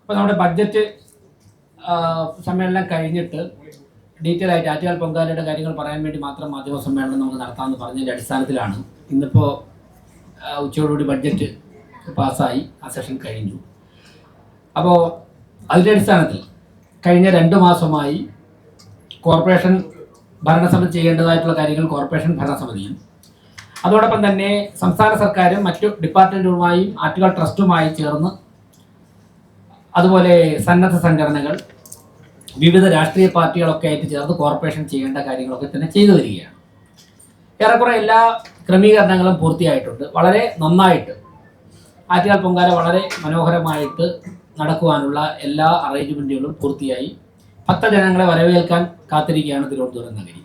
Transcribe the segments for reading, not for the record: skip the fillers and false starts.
ഇപ്പോൾ നമ്മുടെ ബഡ്ജറ്റ് സമ്മേളനം കഴിഞ്ഞിട്ട് ഡീറ്റെയിൽ ആയിട്ട് ആറ്റുകാൽ പൊങ്കാലയുടെ കാര്യങ്ങൾ പറയാൻ വേണ്ടി മാത്രം മാധ്യമ സമ്മേളനം നമുക്ക് നടത്താമെന്ന് പറഞ്ഞതിൻ്റെ അടിസ്ഥാനത്തിലാണ് ഇന്നിപ്പോൾ ഉച്ചയോടുകൂടി ബഡ്ജറ്റ് പാസ്സായി, ആ സെഷൻ കഴിഞ്ഞു. അപ്പോൾ അതിൻ്റെ അടിസ്ഥാനത്തിൽ കഴിഞ്ഞ 2 മാസമായി കോർപ്പറേഷൻ ഭരണസമിതി ചെയ്യേണ്ടതായിട്ടുള്ള കാര്യങ്ങൾ കോർപ്പറേഷൻ ഭരണസമിതിയും അതോടൊപ്പം തന്നെ സംസ്ഥാന സർക്കാരും മറ്റു ഡിപ്പാർട്ട്മെൻറ്റുകളുമായും ആറ്റുകാൽ ട്രസ്റ്റുമായി ചേർന്ന് അതുപോലെ സന്നദ്ധ സംഘടനകൾ വിവിധ രാഷ്ട്രീയ പാർട്ടികളൊക്കെ ആയിട്ട് ചേർന്ന് കോർപ്പറേഷൻ ചെയ്യേണ്ട കാര്യങ്ങളൊക്കെ തന്നെ ചെയ്തു വരികയാണ്. ഏറെക്കുറെ എല്ലാ ക്രമീകരണങ്ങളും പൂർത്തിയായിട്ടുണ്ട്. വളരെ നന്നായിട്ട് ആറ്റുകാൽ പൊങ്കാല വളരെ മനോഹരമായിട്ട് നടക്കുവാനുള്ള എല്ലാ അറേഞ്ച്മെൻറ്റുകളും പൂർത്തിയായി. ഭക്തജനങ്ങളെ വരവേൽക്കാൻ കാത്തിരിക്കുകയാണ് തിരുവനന്തപുരം നഗരി.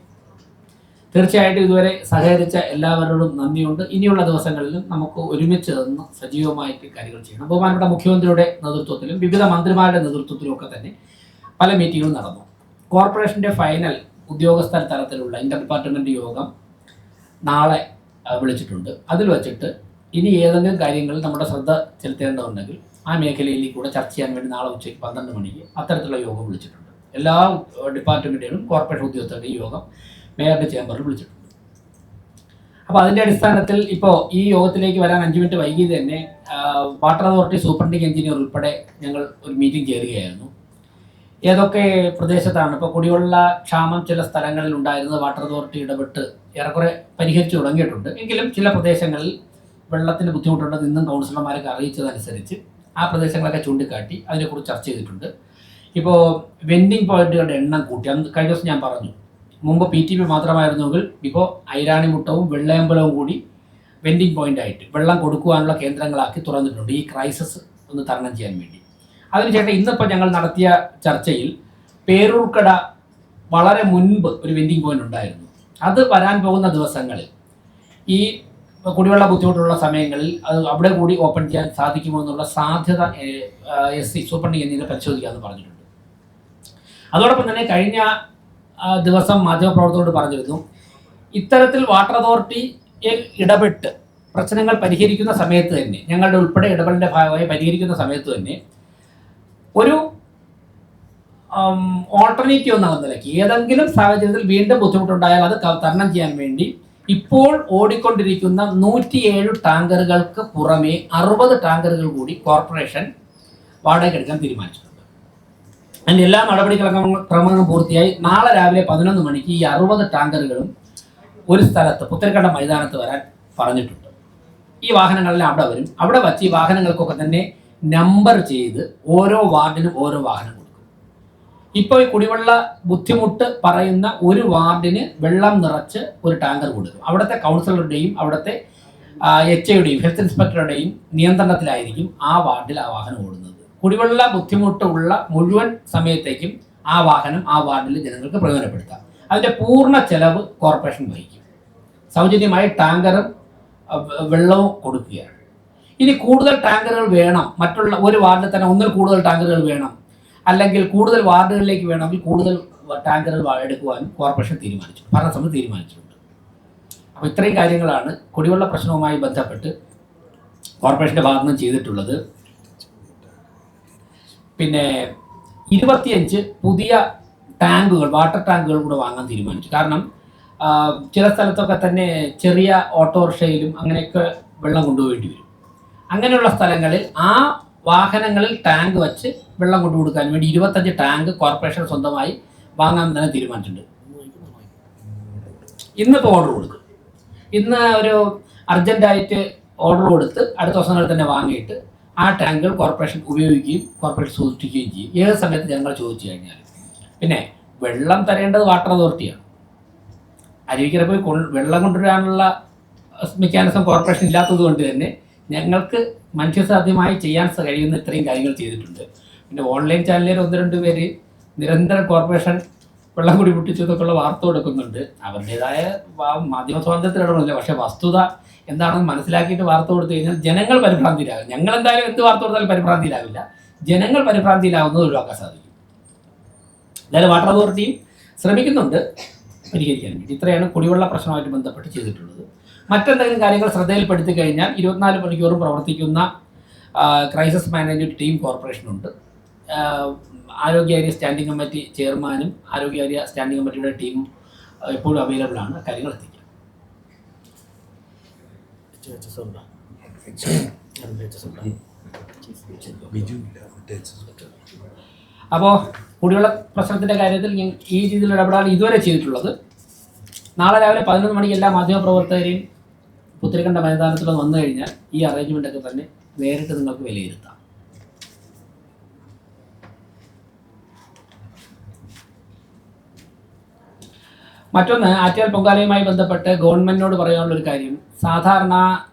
തീർച്ചയായിട്ടും ഇതുവരെ സഹകരിച്ച എല്ലാവരോടും നന്ദിയുണ്ട്. ഇനിയുള്ള ദിവസങ്ങളിലും നമുക്ക് ഒരുമിച്ച് നിന്ന് സജീവമായിട്ട് കാര്യങ്ങൾ ചെയ്യണം. ബഹുമാനപ്പെട്ട മുഖ്യമന്ത്രിയുടെ നേതൃത്വത്തിലും വിവിധ മന്ത്രിമാരുടെ നേതൃത്വത്തിലും ഒക്കെ തന്നെ പല മീറ്റിങ്ങുകളും നടന്നു. കോർപ്പറേഷൻ്റെ ഫൈനൽ ഉദ്യോഗസ്ഥ തലത്തിലുള്ള ഇന്റർ ഡിപ്പാർട്ട്മെൻറ്റ് യോഗം നാളെ വിളിച്ചിട്ടുണ്ട്. അതിൽ വച്ചിട്ട് ഇനി ഏതെങ്കിലും കാര്യങ്ങളിൽ നമ്മുടെ ശ്രദ്ധ ചെലുത്തേണ്ടതുണ്ടെങ്കിൽ ആ മേഖലയിലേക്ക് കൂടെ ചർച്ച ചെയ്യാൻ വേണ്ടി നാളെ ഉച്ചയ്ക്ക് 12 മണിക്ക് അത്തരത്തിലുള്ള യോഗം വിളിച്ചിട്ടുണ്ട്. എല്ലാ ഡിപ്പാർട്ട്മെൻറ്റുകളും കോർപ്പറേഷൻ ഉദ്യോഗസ്ഥരുടെ യോഗം മേയറുടെ ചേംബറിൽ വിളിച്ചിട്ടുണ്ട്. അപ്പോൾ അതിൻ്റെ അടിസ്ഥാനത്തിൽ ഇപ്പോൾ ഈ യോഗത്തിലേക്ക് വരാൻ 5 മിനിറ്റ് വൈകി തന്നെ വാട്ടർ അതോറിറ്റി സൂപ്രണ്ടിംഗ് എഞ്ചിനീയർ ഉൾപ്പെടെ ഞങ്ങൾ ഒരു മീറ്റിംഗ് ചേരുകയായിരുന്നു. ഏതൊക്കെ പ്രദേശത്താണ് ഇപ്പോൾ കുടിവെള്ള ക്ഷാമം ചില സ്ഥലങ്ങളിൽ ഉണ്ടായിരുന്നത് വാട്ടർ അതോറിറ്റി ഇടപെട്ട് ഏറെക്കുറെ പരിഹരിച്ചു തുടങ്ങിയിട്ടുണ്ട്. എങ്കിലും ചില പ്രദേശങ്ങളിൽ വെള്ളത്തിന് ബുദ്ധിമുട്ടുണ്ടെന്ന് ഇന്നും കൗൺസിലർമാരൊക്കെ അറിയിച്ചതനുസരിച്ച് ആ പ്രദേശങ്ങളൊക്കെ ചൂണ്ടിക്കാട്ടി അതിനെക്കുറിച്ച് ചർച്ച ചെയ്തിട്ടുണ്ട്. ഇപ്പോൾ വെൻഡിങ് പോയിന്റുകളുടെ എണ്ണം കൂട്ടി. അന്ന് കഴിഞ്ഞ ദിവസം ഞാൻ പറഞ്ഞു, മുമ്പ് PTP മാത്രമായിരുന്നെങ്കിൽ ഇപ്പോൾ ഐരാണിമുട്ടവും വെള്ളയമ്പലവും കൂടി വെൻഡിങ് പോയിൻ്റായിട്ട് വെള്ളം കൊടുക്കുവാനുള്ള കേന്ദ്രങ്ങളാക്കി തുറന്നിട്ടുണ്ട് ഈ ക്രൈസിസ് ഒന്ന് തരണം ചെയ്യാൻ വേണ്ടി. അതിനുശേഷം ഇന്നിപ്പോൾ ഞങ്ങൾ നടത്തിയ ചർച്ചയിൽ പേരൂർക്കട വളരെ മുൻപ് ഒരു വെൻഡിങ് പോയിന്റ് ഉണ്ടായിരുന്നു. അത് വരാൻ പോകുന്ന ദിവസങ്ങളിൽ ഈ കുടിവെള്ള ബുദ്ധിമുട്ടുള്ള സമയങ്ങളിൽ അത് അവിടെ കൂടി ഓപ്പൺ ചെയ്യാൻ സാധിക്കുമോ എന്നുള്ള സാധ്യത SC സൂപ്രണ്ടിംഗ് എന്നിവ പരിശോധിക്കാമെന്ന് പറഞ്ഞിട്ടുണ്ട്. അതോടൊപ്പം തന്നെ കഴിഞ്ഞ ദിവസം മാധ്യമപ്രവർത്തകരോട് പറഞ്ഞിരുന്നു, ഇത്തരത്തിൽ വാട്ടർ അതോറിറ്റി ഇടപെട്ട് പ്രശ്നങ്ങൾ പരിഹരിക്കുന്ന സമയത്ത് തന്നെ, ഞങ്ങളുടെ ഉൾപ്പെടെ ഇടപെടലിൻ്റെ ഭാഗമായി പരിഹരിക്കുന്ന സമയത്ത് തന്നെ ഒരു ഓൾട്ടർനേറ്റീവ് എന്ന നിലയ്ക്ക് ഏതെങ്കിലും സാഹചര്യത്തിൽ വീണ്ടും ബുദ്ധിമുട്ടുണ്ടായാൽ അത് തരണം ചെയ്യാൻ വേണ്ടി ഇപ്പോൾ ഓടിക്കൊണ്ടിരിക്കുന്ന 107 ടാങ്കറുകൾക്ക് പുറമേ 60 ടാങ്കറുകൾ കൂടി കോർപ്പറേഷൻ വാടകയ്ക്കെടുക്കാൻ തീരുമാനിച്ചിട്ടുണ്ട്. അതിൻ്റെ എല്ലാ നടപടിക്രമങ്ങളും പൂർത്തിയായി. നാളെ രാവിലെ 11 മണിക്ക് ഈ 60 ടാങ്കറുകളും ഒരു സ്ഥലത്ത് പുത്തരിക്കണ്ട മൈതാനത്ത് വരാൻ പറഞ്ഞിട്ടുണ്ട്. ഈ വാഹനങ്ങളെല്ലാം അവിടെ വരും. അവിടെ വച്ച് ഈ വാഹനങ്ങൾക്കൊക്കെ തന്നെ നമ്പർ ചെയ്ത് ഓരോ വാർഡിനും ഓരോ വാഹനം കൊടുക്കും. ഇപ്പോൾ ഈ കുടിവെള്ള ബുദ്ധിമുട്ട് പറയുന്ന ഒരു വാർഡിന് വെള്ളം നിറച്ച് ഒരു ടാങ്കർ കൊടുക്കും. അവിടുത്തെ കൗൺസിലറുടെയും അവിടുത്തെ HIയുടെയും ഹെൽത്ത് ഇൻസ്പെക്ടറുടെയും നിയന്ത്രണത്തിലായിരിക്കും ആ വാർഡിൽ ആ വാഹനം ഓടുന്നത്. കുടിവെള്ള ബുദ്ധിമുട്ടുള്ള മുഴുവൻ സമയത്തേക്കും ആ വാഹനം ആ വാർഡിൽ ജനങ്ങൾക്ക് പ്രയോജനപ്പെടുത്താം. അതിൻ്റെ പൂർണ്ണ ചെലവ് കോർപ്പറേഷൻ വഹിക്കും. സൗജന്യമായി ടാങ്കറും വെള്ളവും കൊടുക്കുകയാണ്. ഇനി കൂടുതൽ ടാങ്കറുകൾ വേണം, മറ്റുള്ള ഒരു വാർഡിൽ തന്നെ ഒന്നിൽ കൂടുതൽ ടാങ്കറുകൾ വേണം, അല്ലെങ്കിൽ കൂടുതൽ വാർഡുകളിലേക്ക് വേണമെങ്കിൽ കൂടുതൽ ടാങ്കറുകൾ എടുക്കുവാനും കോർപ്പറേഷൻ തീരുമാനിച്ചു, ഭരണസമിതി തീരുമാനിച്ചിട്ടുണ്ട്. അപ്പോൾ ഇത്രയും കാര്യങ്ങളാണ് കുടിവെള്ള പ്രശ്നവുമായി ബന്ധപ്പെട്ട് കോർപ്പറേഷൻ്റെ ഭാഗത്തു നിന്ന് ചെയ്തിട്ടുള്ളത്. പിന്നെ 25 പുതിയ ടാങ്കുകൾ, വാട്ടർ ടാങ്കുകൾ കൂടെ വാങ്ങാൻ തീരുമാനിച്ചു. കാരണം ചില സ്ഥലത്തൊക്കെ തന്നെ ചെറിയ ഓട്ടോറിക്ഷയിലും അങ്ങനെയൊക്കെ വെള്ളം കൊണ്ടുപോകേണ്ടി വരും. അങ്ങനെയുള്ള സ്ഥലങ്ങളിൽ ആ വാഹനങ്ങളിൽ ടാങ്ക് വെച്ച് വെള്ളം കൊണ്ടു കൊടുക്കാൻ വേണ്ടി 25 ടാങ്ക് കോർപ്പറേഷൻ സ്വന്തമായി വാങ്ങാൻ തന്നെ തീരുമാനിച്ചിട്ടുണ്ട്. ഇന്നിപ്പോൾ ഓർഡർ കൊടുക്കും. ഇന്ന് ഒരു അർജൻറ്റായിട്ട് ഓർഡർ കൊടുത്ത് അടുത്ത ദിവസങ്ങളിൽ തന്നെ വാങ്ങിയിട്ട് ആ ടാങ്കുകൾ കോർപ്പറേഷൻ ഉപയോഗിക്കുകയും കോർപ്പറേഷൻ സൂക്ഷിക്കുകയും ചെയ്യും ഏത് സമയത്ത് ഞങ്ങൾ ചോദിച്ചു കഴിഞ്ഞാൽ. പിന്നെ വെള്ളം തരേണ്ടത് വാട്ടർ അതോറിറ്റിയാണ്. അരുവിക്കര പോയി വെള്ളം കൊണ്ടുവരാനുള്ള മെക്കാനിസം കോർപ്പറേഷൻ ഇല്ലാത്തത് കൊണ്ട് തന്നെ ഞങ്ങൾക്ക് മനുഷ്യസാധ്യമായി ചെയ്യാൻ കഴിയുന്ന ഇത്രയും കാര്യങ്ങൾ ചെയ്തിട്ടുണ്ട്. പിന്നെ ഓൺലൈൻ ചാനലിൽ 1-2 പേര് നിരന്തരം കോർപ്പറേഷൻ വെള്ളം കൂടി പൊട്ടിച്ചതൊക്കെയുള്ള വാർത്ത കൊടുക്കുന്നുണ്ട്. അവരുടേതായ മാധ്യമ സ്വാതന്ത്ര്യത്തിലിടപെടില്ല. പക്ഷേ വസ്തുത എന്താണെന്ന് മനസ്സിലാക്കിയിട്ട് വാർത്ത കൊടുത്തു കഴിഞ്ഞാൽ ജനങ്ങൾ പരിഭ്രാന്തിയിലാകും. ഞങ്ങൾ എന്തായാലും എന്ത് വാർത്ത കൊടുത്താലും പരിഭ്രാന്തിയിലാവില്ല. ജനങ്ങൾ പരിഭ്രാന്തിയിലാവുന്നത് ഒഴിവാക്കാൻ സാധിക്കും. എന്തായാലും വാട്ടർ അതോറിറ്റിയും ശ്രമിക്കുന്നുണ്ട് പരിഹരിക്കാൻ വേണ്ടി. ഇത്രയാണ് കുടിവെള്ള പ്രശ്നവുമായിട്ട് ബന്ധപ്പെട്ട് ചെയ്തിട്ടുള്ളത്. മറ്റെന്തെങ്കിലും കാര്യങ്ങൾ ശ്രദ്ധയിൽപ്പെടുത്തി കഴിഞ്ഞാൽ 24 മണിക്കൂറും പ്രവർത്തിക്കുന്ന ക്രൈസിസ് മാനേജ്മെൻറ്റ് ടീം കോർപ്പറേഷനുണ്ട്. ആരോഗ്യ സ്റ്റാൻഡിംഗ് കമ്മിറ്റി ചെയർമാനും ആരോഗ്യ സ്റ്റാൻഡിംഗ് കമ്മിറ്റിയുടെ ടീമും എപ്പോഴും അവൈലബിൾ ആണ്. കാര്യങ്ങൾ എത്തിക്കാം. അപ്പോൾ കുടിവെള്ള പ്രശ്നത്തിൻ്റെ കാര്യത്തിൽ ഈ രീതിയിലുള്ള ഇടപെടാൻ ഇതുവരെ ചെയ്തിട്ടുള്ളത്. നാളെ രാവിലെ 11 മണിക്ക് എല്ലാ മാധ്യമപ്രവർത്തകരെയും പുത്തരിക്കണ്ട മൈതാനത്തിൽ വന്നു കഴിഞ്ഞാൽ ഈ അറേഞ്ച്മെൻ്റൊക്കെ തന്നെ നേരിട്ട് നിങ്ങൾക്ക് വിലയിരുത്താം. മറ്റൊന്ന്, ആറ്റുകാൽ പൊങ്കാലയുമായി ബന്ധപ്പെട്ട് ഗവൺമെൻറ്റിനോട് പറയാനുള്ളൊരു കാര്യം, സാധാരണ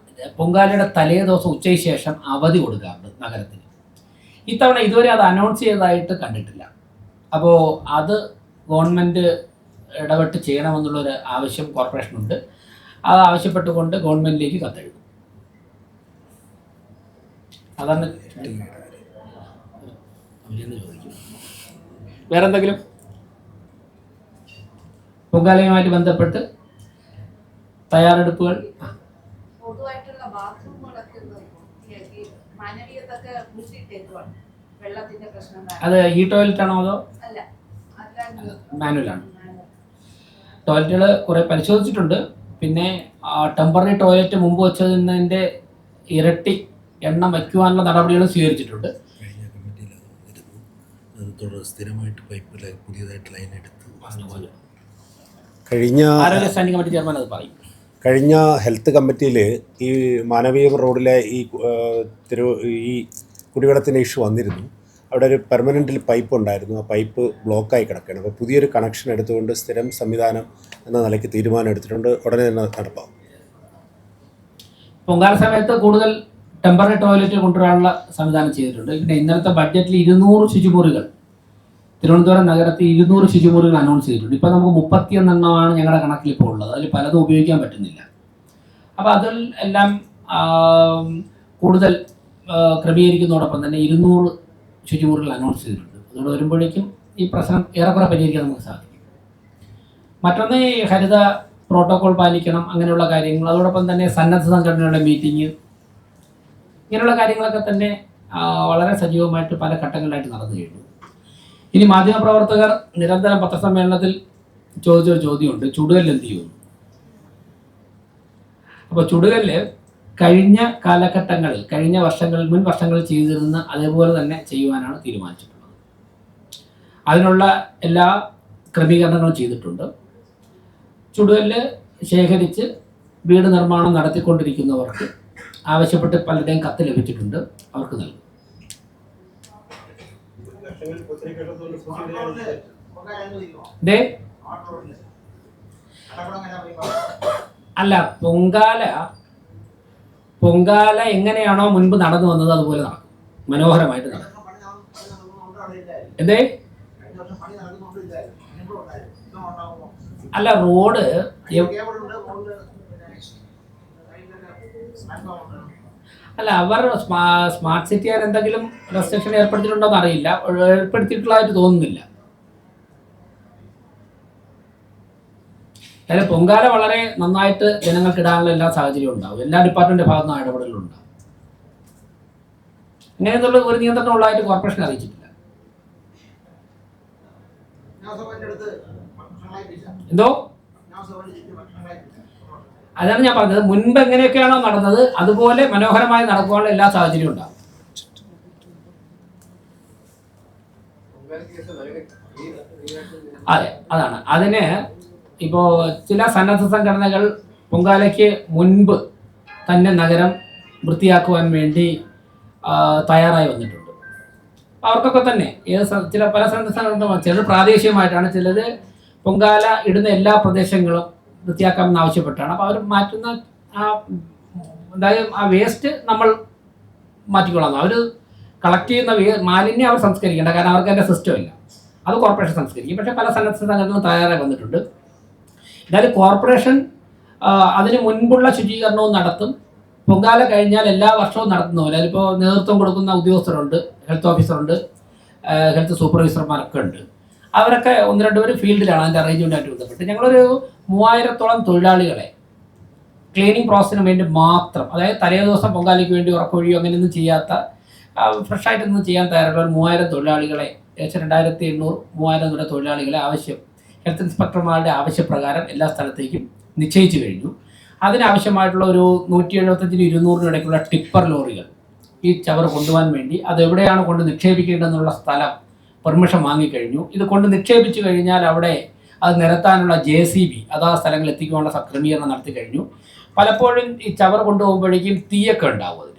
പൊങ്കാലയുടെ തലേ ദിവസം ഉച്ചയ്ക്ക് ശേഷം അവധി കൊടുക്കാറുണ്ട് നഗരത്തിന്. ഇത്തവണ ഇതുവരെ അത് അനൗൺസ് ചെയ്തതായിട്ട് കണ്ടിട്ടില്ല. അപ്പോൾ അത് ഗവൺമെൻറ് ഇടപെട്ട് ചെയ്യണമെന്നുള്ളൊരു ആവശ്യം കോർപ്പറേഷനുണ്ട്. അത് ആവശ്യപ്പെട്ടുകൊണ്ട് ഗവൺമെൻറ്റിലേക്ക് കത്തെഴുതും. സാധാരണ ചോദിക്കും. വേറെ എന്തെങ്കിലും പൊങ്കാലയുമായിട്ട് ബന്ധപ്പെട്ട് തയ്യാറെടുപ്പുകൾ? അത് ഈ ടോയ്ലറ്റ് ആണോ അതോ മാനുവലാണ്? ടോയ്ലറ്റുകൾ കുറേ പരിശോധിച്ചിട്ടുണ്ട്. പിന്നെ ടെമ്പററി ടോയ്ലറ്റ് മുമ്പ് വെച്ചതിൻ്റെ ഇരട്ടി എണ്ണം വയ്ക്കുവാനുള്ള നടപടികളും സ്വീകരിച്ചിട്ടുണ്ട്. സ്ഥിരമായിട്ട് പൈപ്പ് പുതിയതായിട്ട് ലൈൻ എടുത്ത് ആരോഗ്യ സ്റ്റാൻഡിംഗ് കമ്മിറ്റി ചെയർമാൻ അത് പറയും. കഴിഞ്ഞ ഹെൽത്ത് കമ്മിറ്റിയിൽ ഈ മാനവീയം റോഡിലെ ഈ കുടിവെള്ളത്തിൻ്റെ ഇഷ്യൂ വന്നിരുന്നു. അവിടെ ഒരു പെർമനൻ്റിൽ പൈപ്പ് ഉണ്ടായിരുന്നു. ആ പൈപ്പ് ബ്ലോക്കായി കിടക്കുകയാണ്. അപ്പോൾ പുതിയൊരു കണക്ഷൻ എടുത്തുകൊണ്ട് സ്ഥിരം സംവിധാനം എന്ന നിലയ്ക്ക് തീരുമാനം എടുത്തിട്ടുണ്ട്. ഉടനെ തന്നെ നടപ്പാവും. പൊങ്കാല സമയത്ത് കൂടുതൽ ടെമ്പററി ടോയ്ലറ്റ് കൊണ്ടുവരാനുള്ള സംവിധാനം ചെയ്തിട്ടുണ്ട്. പിന്നെ ഇന്നലത്തെ ബഡ്ജറ്റിൽ 200 ശുചിമുറികൾ തിരുവനന്തപുരം നഗരത്തിൽ 200 ശുചിമുറികൾ അനൗൺസ് ചെയ്തിട്ടുണ്ട്. ഇപ്പോൾ നമുക്ക് 31 എണ്ണമാണ് ഞങ്ങളുടെ കണക്കിൽ ഇപ്പോൾ ഉള്ളത്. അതിൽ പലതും ഉപയോഗിക്കാൻ പറ്റുന്നില്ല. അപ്പോൾ അതിൽ എല്ലാം കൂടുതൽ ക്രമീകരിക്കുന്നതോടൊപ്പം തന്നെ 200 ശുചിമുറികൾ അനൗൺസ് ചെയ്തിട്ടുണ്ട്. അതുകൊണ്ട് വരുമ്പോഴേക്കും ഈ പ്രശ്നം ഏറെക്കുറെ പരിഹരിക്കാൻ നമുക്ക് സാധിക്കും. മറ്റൊന്ന്, ഈ ഹരിത പ്രോട്ടോകോൾ പാലിക്കണം, അങ്ങനെയുള്ള കാര്യങ്ങൾ. അതോടൊപ്പം തന്നെ സന്നദ്ധ സംഘടനകളുടെ മീറ്റിംഗ്, ഇങ്ങനെയുള്ള കാര്യങ്ങളൊക്കെ തന്നെ വളരെ സജീവമായിട്ട് പല ഘട്ടങ്ങളിലായിട്ട് നടന്നു കഴിഞ്ഞു. ഇനി മാധ്യമപ്രവർത്തകർ നിരന്തരം പത്രസമ്മേളനത്തിൽ ചോദിച്ചൊരു ചോദ്യമുണ്ട്, ചുടുകല്ല് എന്ത് ചെയ്യുന്നു? അപ്പോൾ ചുടുകല്ല് കഴിഞ്ഞ കാലഘട്ടങ്ങളിൽ, മുൻ വർഷങ്ങളിൽ ചെയ്തിരുന്ന അതേപോലെ തന്നെ ചെയ്യുവാനാണ് തീരുമാനിച്ചിട്ടുള്ളത്. അതിനുള്ള എല്ലാ ക്രമീകരണങ്ങളും ചെയ്തിട്ടുണ്ട്. ചുടുകല്ല് ശേഖരിച്ച് വീട് നിർമ്മാണം നടത്തിക്കൊണ്ടിരിക്കുന്നവർക്ക് ആവശ്യപ്പെട്ട് പലരുടെയും കത്ത് ലഭിച്ചിട്ടുണ്ട്. അവർക്ക് നൽകും. അല്ല, പൊങ്കാല എങ്ങനെയാണോ മുൻപ് നടന്നു വന്നത് അതുപോലെ നടക്കും, മനോഹരമായിട്ട് നടക്കും. എന്തേ? അല്ല, റോഡ് അല്ല, അവർ സ്മാർട്ട് സിറ്റിയാർ എന്തെങ്കിലും റെസ്ട്രിക്ഷൻ ഏർപ്പെടുത്തിയിട്ടുണ്ടോ എന്ന് അറിയില്ല. ഏർപ്പെടുത്തിയിട്ടുള്ളതായിട്ട് തോന്നുന്നില്ല. അതായത് പൊങ്കാല വളരെ നന്നായിട്ട് ജനങ്ങൾക്ക് ഇടാനുള്ള എല്ലാ സാഹചര്യവും ഉണ്ടാവും. എല്ലാ ഡിപ്പാർട്ട്മെന്റ് ഭാഗത്തുനിന്ന് ഇടപെടലുണ്ടാവും. അങ്ങനെയുള്ള ഒരു നിയന്ത്രണം ഉള്ളതായിട്ട് കോർപ്പറേഷൻ അറിയിച്ചിട്ടില്ല. എന്തോ? അതാണ് ഞാൻ പറഞ്ഞത്. മുൻപ് എങ്ങനെയൊക്കെയാണോ നടന്നത് അതുപോലെ മനോഹരമായി നടക്കുവാനുള്ള എല്ലാ സാഹചര്യവും ഉണ്ടാകും. അതെ, അതാണ്. അതിന് ഇപ്പോൾ ചില സന്നദ്ധ സംഘടനകൾ പൊങ്കാലയ്ക്ക് മുൻപ് തന്നെ നഗരം വൃത്തിയാക്കുവാൻ വേണ്ടി തയ്യാറായി വന്നിട്ടുണ്ട്. അവർക്കൊക്കെ തന്നെ പല സന്നദ്ധ സംഘടന, ചിലർ പ്രാദേശികമായിട്ടാണ്, ചിലത് പൊങ്കാല ഇടുന്ന എല്ലാ പ്രദേശങ്ങളും വൃത്തിയാക്കാമെന്ന് ആവശ്യപ്പെട്ടാണ്. അപ്പോൾ അവർ മാറ്റുന്ന അതായത് ആ വേസ്റ്റ് നമ്മൾ മാറ്റിക്കൊള്ളാം. അവർ കളക്ട് ചെയ്യുന്ന മാലിന്യം അവർ സംസ്കരിക്കേണ്ട, കാരണം അവർക്ക് അതിൻ്റെ സിസ്റ്റം ഇല്ല. അത് കോർപ്പറേഷൻ സംസ്കരിക്കും. പക്ഷേ പല സന്നദ്ധ സംഘടനകളും തയ്യാറായി വന്നിട്ടുണ്ട്. എന്തായാലും കോർപ്പറേഷൻ അതിന് മുൻപുള്ള ശുചീകരണവും നടത്തും. പൊങ്കാല കഴിഞ്ഞാൽ എല്ലാ വർഷവും നടത്തുന്ന പോലെ അതിലിപ്പോൾ നേതൃത്വം കൊടുക്കുന്ന ഉദ്യോഗസ്ഥരുണ്ട്, ഹെൽത്ത് ഓഫീസറുണ്ട്, ഹെൽത്ത് സൂപ്പർവൈസർമാരൊക്കെ ഉണ്ട്. അവരൊക്കെ 1-2 പേര് ഫീൽഡിലാണ് അതിൻ്റെ അറേഞ്ച്മെൻറ്റായിട്ട് ബന്ധപ്പെട്ട്. ഞങ്ങളൊരു 3000-ഓളം തൊഴിലാളികളെ ക്ലീനിങ് പ്രോസസ്സിന് വേണ്ടി മാത്രം, അതായത് തലേ ദിവസം പൊങ്കാലയ്ക്ക് വേണ്ടി ഉറക്കൊഴിയോ അങ്ങനെയൊന്നും ചെയ്യാത്ത ഫ്രഷായിട്ട് നിന്ന് ചെയ്യാൻ തയ്യാറുള്ള 3000 തൊഴിലാളികളെ, ഏകദേശം 2800-3000 വരെ തൊഴിലാളികളെ ഹെൽത്ത് ഇൻസ്പെക്ടർമാരുടെ ആവശ്യപ്രകാരം എല്ലാ സ്ഥലത്തേക്കും നിശ്ചയിച്ചു കഴിഞ്ഞു. അതിനാവശ്യമായിട്ടുള്ള ഒരു 175-200 ഇടയ്ക്കുള്ള ടിപ്പർ ലോറികൾ ഈ ചവർ കൊണ്ടുപോകാൻ വേണ്ടി അതെവിടെയാണ് കൊണ്ട് നിക്ഷേപിക്കേണ്ടതെന്നുള്ള സ്ഥലം പെർമിഷൻ വാങ്ങിക്കഴിഞ്ഞു. ഇത് കൊണ്ട് നിക്ഷേപിച്ചു കഴിഞ്ഞാൽ അവിടെ അത് നിരത്താനുള്ള JCB അതാ സ്ഥലങ്ങളിൽ എത്തിക്കാനുള്ള ക്രമീകരണം നടത്തി കഴിഞ്ഞു. പലപ്പോഴും ഈ ചവർ കൊണ്ടുപോകുമ്പോഴേക്കും തീയൊക്കെ ഉണ്ടാവും. അതിൽ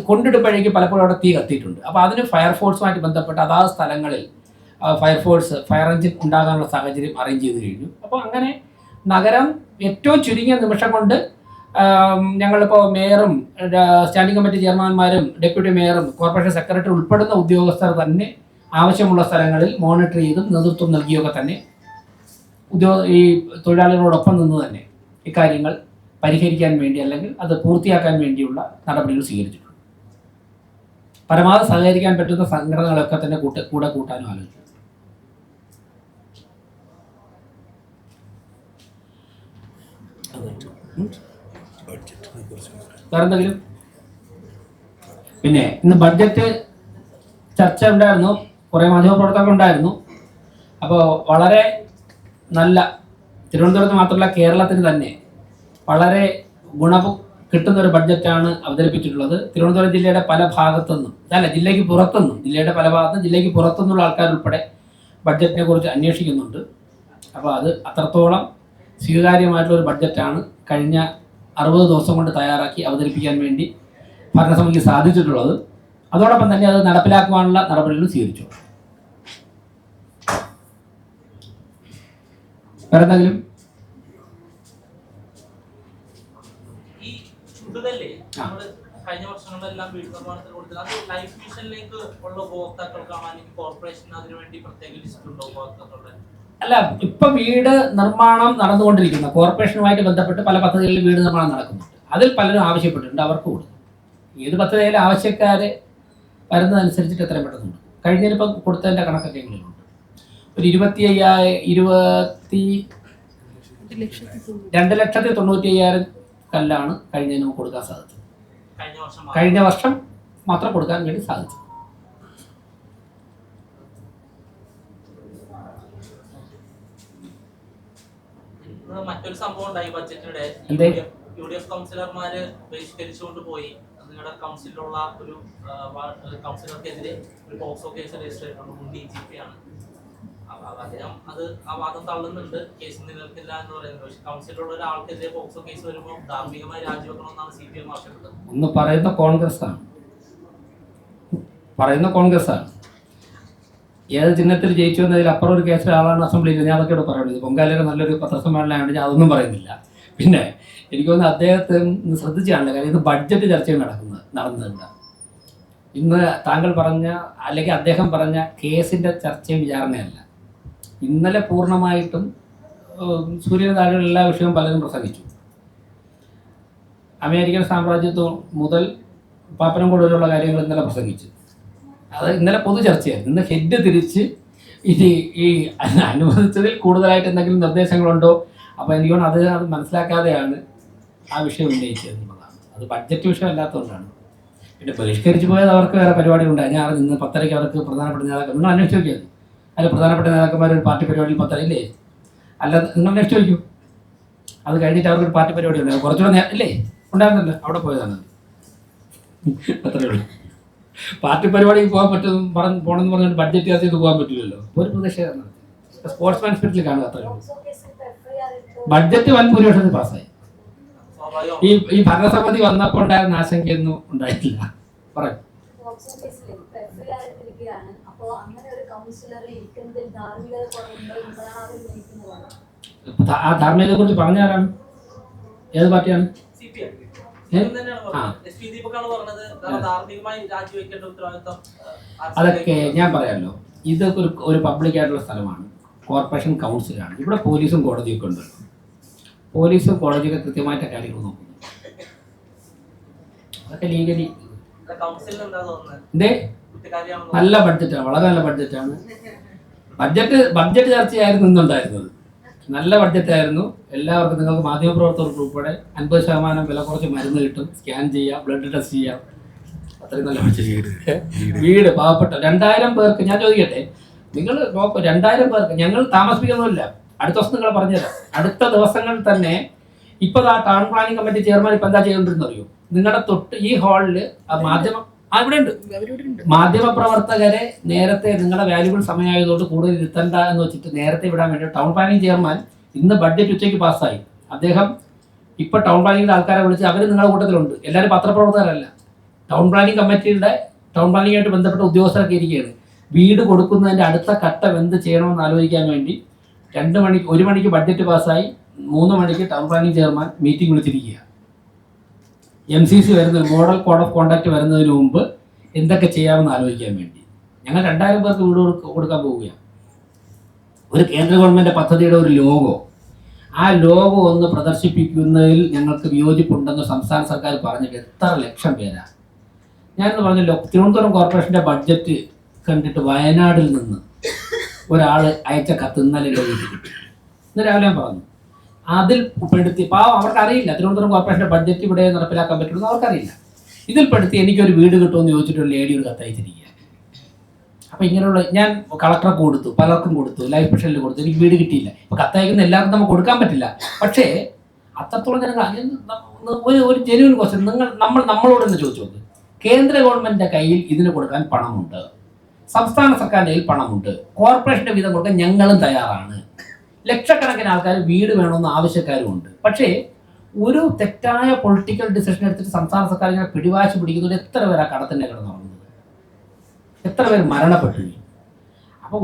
കൊണ്ടിടുമ്പോഴേക്കും പലപ്പോഴും അവിടെ തീ കത്തിയിട്ടുണ്ട്. അപ്പോൾ അതിന് ഫയർഫോഴ്സുമായിട്ട് ബന്ധപ്പെട്ട് അതാത് സ്ഥലങ്ങളിൽ ഫയർ എഞ്ചിൻ ഉണ്ടാകാനുള്ള സാഹചര്യം അറേഞ്ച് ചെയ്ത് കഴിഞ്ഞു. അപ്പോൾ അങ്ങനെ നഗരം ഏറ്റവും ചുരുങ്ങിയ നിമിഷം കൊണ്ട് ഞങ്ങളിപ്പോൾ മേയറും സ്റ്റാൻഡിംഗ് കമ്മിറ്റി ചെയർമാൻമാരും ഡെപ്യൂട്ടി മേയറും കോർപ്പറേഷൻ സെക്രട്ടറി ഉൾപ്പെടുന്ന ഉദ്യോഗസ്ഥർ തന്നെ ആവശ്യമുള്ള സ്ഥലങ്ങളിൽ മോണിറ്റർ ചെയ്തും നേതൃത്വം നൽകിയൊക്കെ തന്നെ ഈ തൊഴിലാളികളോടൊപ്പം നിന്ന് തന്നെ ഇക്കാര്യങ്ങൾ പരിഹരിക്കാൻ വേണ്ടി അല്ലെങ്കിൽ അത് പൂർത്തിയാക്കാൻ വേണ്ടിയുള്ള നടപടികൾ സ്വീകരിച്ചിട്ടുണ്ട്. പരമാവധി സഹകരിക്കാൻ പറ്റുന്ന സംഘടനകളൊക്കെ തന്നെ കൂടെ കൂട്ടാനും ആലോചിച്ചു. വേറെന്തെങ്കിലും? പിന്നെ ഇന്ന് ബഡ്ജറ്റ് ചർച്ച ഉണ്ടായിരുന്നു, കുറേ മാധ്യമപ്രവർത്തകർ ഉണ്ടായിരുന്നു. അപ്പോൾ വളരെ നല്ല, തിരുവനന്തപുരത്ത് മാത്രമല്ല കേരളത്തിന് തന്നെ വളരെ കിട്ടുന്നൊരു ബഡ്ജറ്റാണ് അവതരിപ്പിച്ചിട്ടുള്ളത്. തിരുവനന്തപുരം ജില്ലയുടെ പല ഭാഗത്തുനിന്നും, ജില്ലയ്ക്ക് പുറത്തുനിന്നും, ജില്ലയുടെ പല ഭാഗത്തുനിന്നും ജില്ലയ്ക്ക് പുറത്തുനിന്നുള്ള ആൾക്കാരുൾപ്പെടെ ബഡ്ജറ്റിനെ കുറിച്ച് അന്വേഷിക്കുന്നുണ്ട്. അപ്പോൾ അത് അത്രത്തോളം സ്വീകാര്യമായിട്ടുള്ളൊരു ബഡ്ജറ്റാണ് കഴിഞ്ഞ 60 ദിവസം കൊണ്ട് തയ്യാറാക്കി അവതരിപ്പിക്കാൻ വേണ്ടി ഭരണസമിതിക്ക് സാധിച്ചിട്ടുള്ളത്. അതോടൊപ്പം തന്നെ അത് നടപ്പിലാക്കുവാനുള്ള നടപടികളും സ്വീകരിച്ചു. വേറെന്തെങ്കിലും? കഴിഞ്ഞ വർഷങ്ങളിലെല്ലാം വീട് നിർമ്മാണത്തിന് കൊടുത്തത് അത് ലൈഫ് മിഷനിലേക്ക് ഉള്ള ഉപഭോക്താക്കൾക്കാണ്, അല്ലെങ്കിൽ കോർപ്പറേഷൻ അതിനു വേണ്ടി പ്രത്യേക ലിസ്റ്റ് ഉണ്ടോ ഉപഭോക്താക്കളുടെ? അല്ല, ഇപ്പൊ വീട് നിർമ്മാണം നടന്നുകൊണ്ടിരിക്കുന്ന കോർപ്പറേഷനുമായിട്ട് ബന്ധപ്പെട്ട് പല പദ്ധതികളിൽ വീട് നിർമ്മാണം നടക്കുന്നുണ്ട്. അതിൽ പലരും ആവശ്യപ്പെട്ടിട്ടുണ്ട്, അവർക്ക് കൊടുക്കും. ഏത് പദ്ധതിയിലും ആവശ്യക്കാര് വരുന്നതനുസരിച്ചിട്ട് എത്രയും പെട്ടെന്നുണ്ട്. കഴിഞ്ഞതിനിപ്പം കൊടുത്തതിൻ്റെ കണക്കൊക്കെ എങ്ങനെയുണ്ട്? ഒരു 2,95,000 കല്ലാണ് കഴിഞ്ഞതിന് നമുക്ക് കൊടുക്കാൻ സാധിച്ചത്. കഴിഞ്ഞ വർഷം മാത്രം കൊടുക്കാൻ വേണ്ടി സാധിച്ചു. മറ്റൊരു സംഭവം ഉണ്ടായി ബഡ്ജറ്റിനിടെ. UDF കൗൺസിലർമാര് ബഹിഷ്കരിച്ചുകൊണ്ട് പോയി. നിങ്ങളുടെ കൗൺസിലുള്ള ഒരു കൗൺസിലർക്കെതിരെ ഒരു പോക്സോ കേസ് രജിസ്റ്റർ ചെയ്തിട്ടുണ്ട്. മുൻ DGP ആണ്. അദ്ദേഹം ആ വാദം തള്ളുന്നുണ്ട്, കേസ് നിലനിൽക്കില്ല എന്ന് പറയുന്നത്. പക്ഷെ കൗൺസിലുള്ള ഒരാൾക്കെതിരെ പോക്സോ കേസ് വരുമ്പോൾ ധാർമ്മികമായി രാജിവെക്കണമെന്നാണ് CPM ആവശ്യപ്പെട്ടത്. ഒന്ന് പറയുന്ന കോൺഗ്രസ് ആണ് ഏത് ചിഹ്നത്തിൽ ജയിച്ചു എന്നതിൽ അപ്പുറം ഒരു കേസിലെ ആളാണ് അസംബ്ലിയിൽ. ഞാൻ അതൊക്കെ ഇവിടെ പറയുന്നത്. പൊങ്കാലയുടെ നല്ലൊരു പത്രസമ്മേളനമായിട്ട് ഞാൻ അതൊന്നും പറയുന്നില്ല. പിന്നെ എനിക്ക് തോന്നുന്നു അദ്ദേഹത്തെ ശ്രദ്ധിച്ചാണ് കാര്യം ഇത് ബഡ്ജറ്റ് ചർച്ചയും നടന്നിട്ടുണ്ട്. ഇന്ന് താങ്കൾ പറഞ്ഞ അല്ലെങ്കിൽ അദ്ദേഹം പറഞ്ഞ കേസിൻ്റെ ചർച്ചയും വിചാരണയല്ല. ഇന്നലെ പൂർണ്ണമായിട്ടും സൂര്യന് താഴെയുള്ള എല്ലാ വിഷയവും പലരും പ്രസംഗിച്ചു. അമേരിക്കൻ സാമ്രാജ്യത്വം മുതൽ പാപ്പനംകോട് വരെയുള്ള കാര്യങ്ങൾ ഇന്നലെ പ്രസംഗിച്ചു. അത് ഇന്നലെ പൊതു ചർച്ചയായിരുന്നു. ഇന്ന് ഹെഡ് തിരിച്ച് ഇനി ഈ അനുവദിച്ചതിൽ കൂടുതലായിട്ട് എന്തെങ്കിലും നിർദ്ദേശങ്ങളുണ്ടോ? അപ്പോൾ എനിക്ക് തോന്നുന്നു അത് മനസ്സിലാക്കാതെയാണ് ആ വിഷയം ഉന്നയിച്ചത് എന്നുള്ളതാണ്. അത് ബഡ്ജറ്റ് വിഷയം അല്ലാത്തതുകൊണ്ടാണ്. പിന്നെ ബഹിഷ്കരിച്ച് പോയത് അവർക്ക് വേറെ പരിപാടികളുണ്ടായി. ഞാൻ ഇന്ന് 10:30 അവർക്ക് പ്രധാനപ്പെട്ട നേതാക്കൾ, നിങ്ങൾ അന്വേഷിച്ച് നോക്കിയാൽ അതിൽ പ്രധാനപ്പെട്ട നേതാക്കന്മാർ ഒരു പാർട്ടി പരിപാടിയിൽ 10:30 ഇല്ലേ? അല്ല, നിങ്ങൾ അന്വേഷിച്ച് നോക്കൂ. അത് കഴിഞ്ഞിട്ട് അവർക്കൊരു പാർട്ടി പരിപാടി ഉണ്ടായിരുന്നു. കുറച്ചുകൂടെ ഇല്ലേ ഉണ്ടായിരുന്നല്ലോ, അവിടെ പോയതാണ്. അത്രയേ ഉള്ളൂ. പാർട്ടി പരിപാടിക്ക് പോകാൻ പോകണമെന്ന് പറഞ്ഞിട്ട് ബഡ്ജറ്റ് ചർച്ച ചെയ്ത് പോകാൻ പറ്റില്ലല്ലോ. ഒരു പ്രതിഷേധം സ്പോർട്സ്മാൻ സ്പിരിറ്റിൽ കാണുക. അത്രയേ ഉള്ളൂ. ബഡ്ജറ്റ് വൻ ഭൂരിപക്ഷത്തിൽ പാസ്സായി. ഈ ഭരണസമിതി വന്നപ്പോൾ ഉണ്ടായിരുന്ന ആശങ്കയൊന്നും ഉണ്ടായിട്ടില്ല. പറയും ആ ധാർമ്മികതയെ കുറിച്ച് പറഞ്ഞാരാണ്? ഏത് പാർട്ടിയാണ്? അതൊക്കെ ഞാൻ പറയാമല്ലോ. ഇത് ഒരു പബ്ലിക്കായിട്ടുള്ള സ്ഥലമാണ്, കോർപ്പറേഷൻ കൗൺസിലാണ്. ഇവിടെ പോലീസും കോടതിയൊക്കെ ഉണ്ടല്ലോ. പോലീസും കോടതിയൊക്കെ കൃത്യമായിട്ട് കാര്യങ്ങൾ നോക്കുന്നു. അതൊക്കെ ലീഗലി നല്ല ബഡ്ജറ്റാണ്, വളരെ നല്ല ബഡ്ജറ്റാണ്. ബഡ്ജറ്റ് ചർച്ചയായിരുന്നു ഇന്നുണ്ടായിരുന്നത്. നല്ല ബഡ്ജറ്റായിരുന്നു. എല്ലാവർക്കും, നിങ്ങൾക്ക് മാധ്യമപ്രവർത്തകർക്ക് ഉൾപ്പെടെ 50% വില കുറച്ച് മരുന്ന് കിട്ടും, സ്കാൻ ചെയ്യാം, ബ്ലഡ് ടെസ്റ്റ് ചെയ്യാം. അത്രയും നല്ല വീട് പാവപ്പെട്ട 2000 പേർക്ക് ഞാൻ ചോദിക്കട്ടെ, നിങ്ങൾ നോക്കൂ, 2000 പേർക്ക് ഞങ്ങൾ താമസിപ്പിക്കുന്നില്ല. അടുത്ത ദിവസം നിങ്ങൾ പറഞ്ഞുതരാം. അടുത്ത ദിവസങ്ങളിൽ തന്നെ ഇപ്പൊ ആ ടൗൺ പ്ലാനിംഗ് കമ്മിറ്റി ചെയർമാൻ ഇപ്പൊ എന്താ ചെയ്തോണ്ടിരുന്ന അറിയോ? നിങ്ങളുടെ തൊട്ട് ഈ ഹാളില് ഇവിടെ ഉണ്ട് മാധ്യമ പ്രവർത്തകരെ നേരത്തെ നിങ്ങളുടെ വാല്യുബിൾ സമയമായതുകൊണ്ട് കൂടുതൽ ഇരുത്തണ്ട എന്ന് വെച്ചിട്ട് നേരത്തെ വിടാൻ വേണ്ടി ടൗൺ പ്ലാനിംഗ് ചെയർമാൻ ഇന്ന് ബഡ്ജറ്റ് ഉച്ചയ്ക്ക് പാസ്സായി. അദ്ദേഹം ഇപ്പൊ ടൗൺ പ്ലാനിങ്ങിന്റെ ആൾക്കാരെ വിളിച്ച് അവർ നിങ്ങളുടെ കൂട്ടത്തിലുണ്ട്. എല്ലാവരും പത്രപ്രവർത്തകരല്ല. ടൗൺ പ്ലാനിംഗ് കമ്മിറ്റിയുടെ ടൗൺ പ്ലാനിങ്ങായിട്ട് ബന്ധപ്പെട്ട ഉദ്യോഗസ്ഥരൊക്കെ ഇരിക്കുകയാണ്. വീട് കൊടുക്കുന്നതിന്റെ അടുത്ത ഘട്ടം എന്ത് ചെയ്യണമെന്ന് ആലോചിക്കാൻ വേണ്ടി 1 മണിക്ക് ബഡ്ജറ്റ് പാസ്സായി, 3 മണിക്ക് ടൗൺ പ്ലാനിംഗ് ചെയർമാൻ മീറ്റിംഗ് വിളിച്ചിരിക്കുക. MCC വരുന്നത് മോഡൽ കോഡ് ഓഫ് കോണ്ടാക്ട് വരുന്നതിന് മുമ്പ് എന്തൊക്കെ ചെയ്യാമെന്ന് ആലോചിക്കാൻ വേണ്ടി. ഞങ്ങൾ 2000 പേർക്ക് വീട് കൊടുക്കാൻ പോവുകയാണ്. ഒരു കേന്ദ്ര ഗവൺമെൻറ് പദ്ധതിയുടെ ഒരു ലോഗോ, ആ ലോഗോ ഒന്ന് പ്രദർശിപ്പിക്കുന്നതിൽ ഞങ്ങൾക്ക് വിയോജിപ്പുണ്ടെന്ന് സംസ്ഥാന സർക്കാർ പറഞ്ഞിട്ട് എത്ര ലക്ഷം പേരാണ്. ഞാനെന്ന് പറഞ്ഞല്ലോ, തിരുവനന്തപുരം കോർപ്പറേഷൻ്റെ ബഡ്ജറ്റ് കണ്ടിട്ട് വയനാട്ടിൽ നിന്ന് ഒരാൾ അയച്ച കത്ത് ഇന്നലെ വീട്ടിൽ കിട്ടി. ഇന്ന് രാവിലെ ഞാൻ പറഞ്ഞു, അതിൽ പെടുത്തി പാവം അവർക്കറിയില്ല തിരുവനന്തപുരം കോർപ്പറേഷൻ്റെ ബഡ്ജറ്റ് ഇവിടെ നടപ്പിലാക്കാൻ പറ്റുമെന്ന് അവർക്കറിയില്ല. ഇതിൽ പെടുത്തി എനിക്കൊരു വീട് കിട്ടുമെന്ന് ചോദിച്ചിട്ടൊരു ലേഡി ഒരു കത്തയച്ചിരിക്കുക. അപ്പോൾ ഇങ്ങനെയുള്ള ഞാൻ കളക്ടർക്ക് കൊടുത്തു, പലർക്കും കൊടുത്തു, ലൈഫ് മിഷനിൽ കൊടുത്തു, എനിക്ക് വീട് കിട്ടിയില്ല. ഇപ്പോൾ കത്തയക്കുന്ന എല്ലാവർക്കും നമുക്ക് കൊടുക്കാൻ പറ്റില്ല. പക്ഷേ അത്രത്തോളം ജനങ്ങൾ ഒരു ജെന്യൂൻ ക്വസ്റ്റ്യൻ നമ്മളോട് തന്നെ ചോദിച്ചു നോക്ക്. കേന്ദ്ര ഗവൺമെൻറ്റിൻ്റെ കയ്യിൽ ഇതിന് കൊടുക്കാൻ പണമുണ്ട്, സംസ്ഥാന സർക്കാരിൻ്റെ കയ്യിൽ പണമുണ്ട്, കോർപ്പറേഷൻ്റെ വീതം കൊടുക്കാൻ ഞങ്ങളും തയ്യാറാണ്. ലക്ഷക്കണക്കിന് ആൾക്കാർ വീട് വേണമെന്ന് ആവശ്യക്കാരുമുണ്ട്. പക്ഷേ ഒരു തെറ്റായ പൊളിറ്റിക്കൽ ഡിസിഷൻ എടുത്തിട്ട് സംസ്ഥാന സർക്കാർ ഇങ്ങനെ പിടിവാശി പിടിക്കുന്നതിൽ എത്ര പേർ ആ കടത്തിൻ്റെ കിടന്നുറങ്ങുന്നത്, എത്ര പേർ മരണപ്പെട്ടു. അപ്പോൾ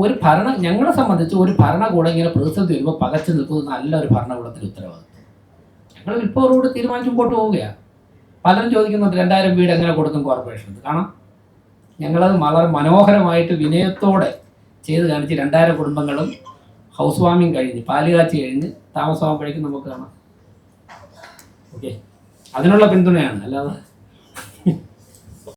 ഞങ്ങളെ സംബന്ധിച്ച് ഒരു ഭരണകൂടം ഇങ്ങനെ പ്രതിസന്ധി വരുമ്പോൾ പകച്ചു നിൽക്കുന്നത് നല്ലൊരു ഭരണകൂടത്തിൻ്റെ ഉത്തരവാദിത്വം. ഞങ്ങൾ വിൽപ്പവരോട് തീരുമാനിച്ച് മുമ്പോട്ട് പോവുകയാണ്. പലരും ചോദിക്കുന്നുണ്ട് 2000 വീട് എങ്ങനെ കൊടുക്കും കോർപ്പറേഷൻ. കാണാം, ഞങ്ങളത് വളരെ മനോഹരമായിട്ട് വിനയത്തോടെ ചെയ്ത് കാണിച്ച് 2000 കുടുംബങ്ങളും ഹൗസ് വാമിങ് കഴിഞ്ഞ് പാലുകാച്ചി കഴിഞ്ഞ് താമസമാകുമ്പോഴേക്കും നമുക്ക് കാണാം. ഓക്കെ, അതിനുള്ള പിന്തുണയാണ്, അല്ലാതെ